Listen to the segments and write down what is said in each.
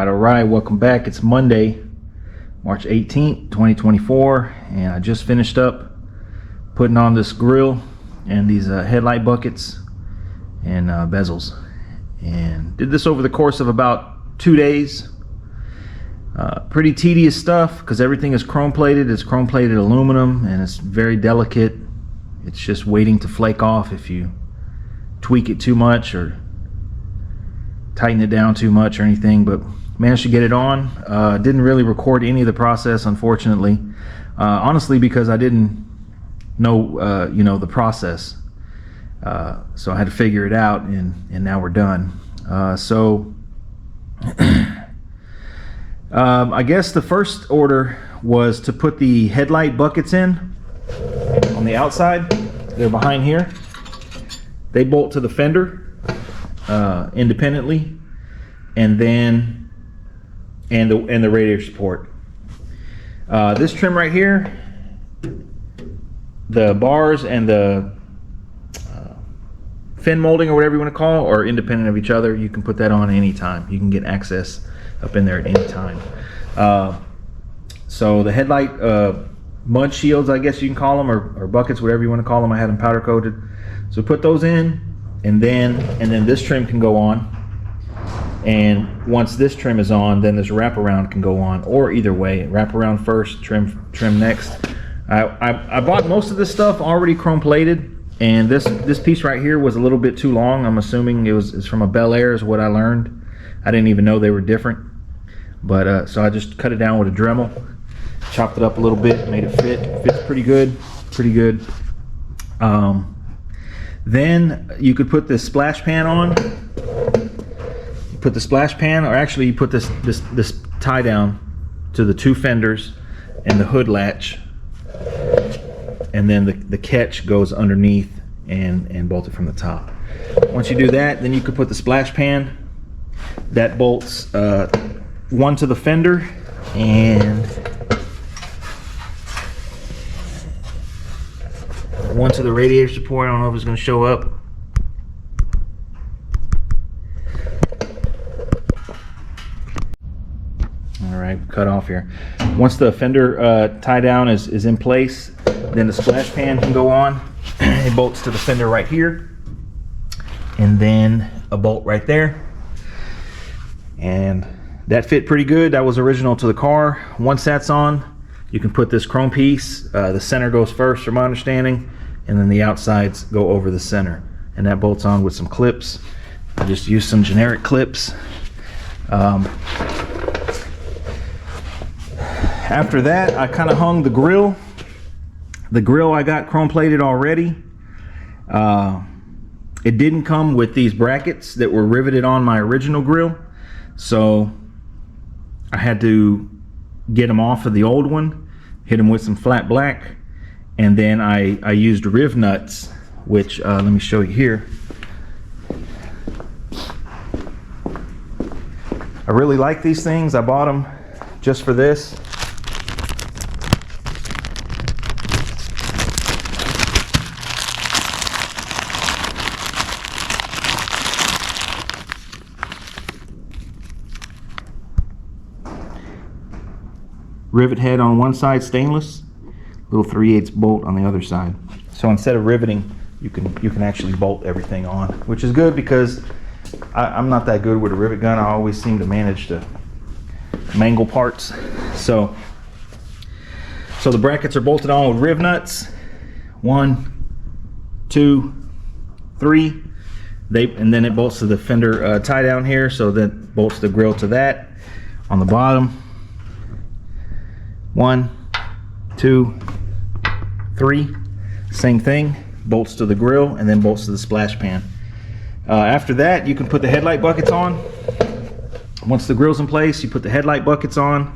All right, welcome back. It's Monday, March 18th, 2024, and I just finished up putting on this grill and these headlight buckets and bezels, and did this over the course of about 2 days. Pretty tedious stuff because everything is chrome plated. It's chrome plated aluminum and it's very delicate. It's just waiting to flake off if you tweak it too much or tighten it down too much or anything, but managed to get it on. Didn't really record any of the process, unfortunately, honestly, because I didn't know the process, so I had to figure it out, and now we're done. I guess the first order was to put the headlight buckets in on the outside. They're behind here. They bolt to the fender independently, and then the radiator support. This trim right here, the bars and the fin molding or whatever you want to call are independent of each other. You can put that on any time. You can get access up in there at any time. So the headlight mud shields, I guess you can call them, or buckets, whatever you want to call them, I had them powder coated. So put those in, and then this trim can go on. And once this trim is on, then this wraparound can go on, or either way, wraparound first, trim next. I bought most of this stuff already chrome plated, and this piece right here was a little bit too long. I'm assuming it's from a Bel Air is what I learned. I didn't even know they were different, but so I just cut it down with a Dremel, chopped it up a little bit, made it fits pretty good. Then you could put this splash pan on. Put the splash pan, or actually you put this tie down to the two fenders and the hood latch, and then the catch goes underneath and bolt it from the top. Once you do that, then you could put the splash pan that bolts one to the fender and one to the radiator support. I don't know if it's going to show up. Cut off here. Once the fender tie down is in place, then the splash pan can go on. It bolts to the fender right here, and then a bolt right there, and that fit pretty good. That was original to the car. Once that's on, you can put this chrome piece, the center goes first from my understanding, and then the outsides go over the center, and that bolts on with some clips. I just used some generic clips. After that, I kind of hung the grill. The grill I got chrome plated already. It didn't come with these brackets that were riveted on my original grill, so I had to get them off of the old one, hit them with some flat black, and then I used riv nuts, which let me show you here. I really like these things. I bought them just for this. Rivet head on one side, stainless, little 3/8 bolt on the other side. So instead of riveting, you can actually bolt everything on, which is good because I'm not that good with a rivet gun. I always seem to manage to mangle parts. So the brackets are bolted on with riv nuts. 1, 2, 3. And then it bolts to the fender tie down here, so that bolts the grill to that on the bottom. 1, 2, 3, same thing, bolts to the grill and then bolts to the splash pan. After that, you can put the headlight buckets on. Once the grill's in place, you put the headlight buckets on,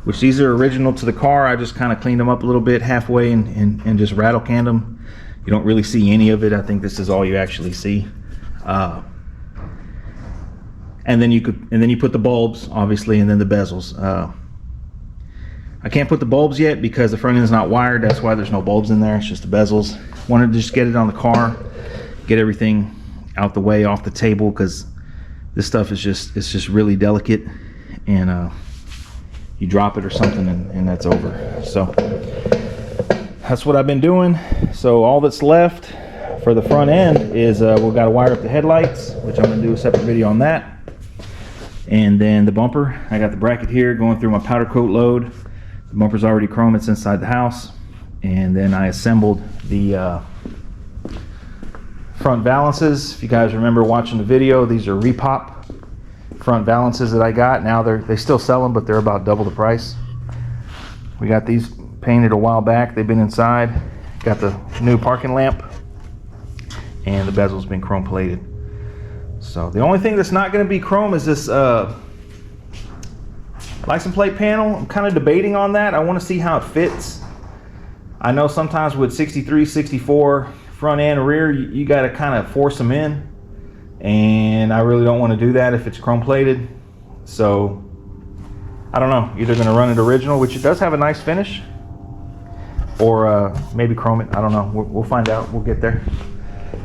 which these are original to the car. I just kind of cleaned them up a little bit halfway and just rattle canned them. You don't really see any of it. I think this is all you actually see. And then you put the bulbs, obviously, and then the bezels. I can't put the bulbs yet because the front end is not wired. That's why there's no bulbs in there. It's just the bezels. Wanted to just get it on the car, get everything out the way, off the table, because this stuff is just really delicate. and you drop it or something, and that's over. So that's what I've been doing. So all that's left for the front end is we've got to wire up the headlights, which I'm going to do a separate video on that. And then the bumper, I got the bracket here going through my powder coat load. The bumper's already chrome, it's inside the house. And then I assembled the front valances. If you guys remember watching the video, these are repop front valances that I got. Now they still sell them, but they're about double the price. We got these painted a while back. They've been inside. Got the new parking lamp, and the bezel's been chrome plated. So the only thing that's not going to be chrome is this license plate panel. I'm kind of debating on that. I want to see how it fits. I know sometimes with 63, 64 front and rear, you got to kind of force them in, and I really don't want to do that if it's chrome plated. So I don't know, either going to run it original, which it does have a nice finish, or maybe chrome it. I don't know. We'll find out. We'll get there.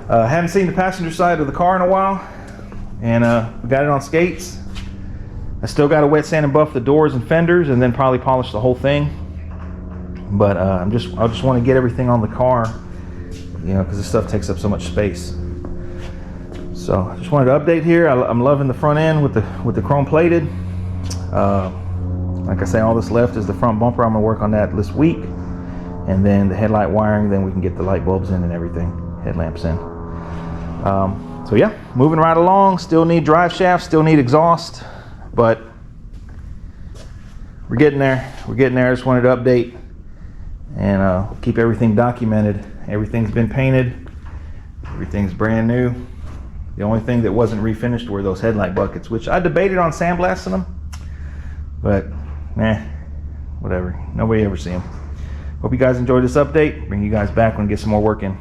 Haven't seen the passenger side of the car in a while, and we got it on skates. I still got to wet sand and buff the doors and fenders, and then probably polish the whole thing. But I just want to get everything on the car, you know, because this stuff takes up so much space. So I just wanted to update here. I'm loving the front end with the chrome plated. Like I say, all that's left is the front bumper. I'm gonna work on that this week, and then the headlight wiring. Then we can get the light bulbs in and everything, headlamps in. So yeah, moving right along. Still need drive shafts, still need exhaust, but we're getting there. We're getting there. I just wanted to update and keep everything documented. Everything's been painted. Everything's brand new. The only thing that wasn't refinished were those headlight buckets, which I debated on sandblasting them, but whatever. Nobody ever see them. Hope you guys enjoyed this update. Bring you guys back when we get some more work in.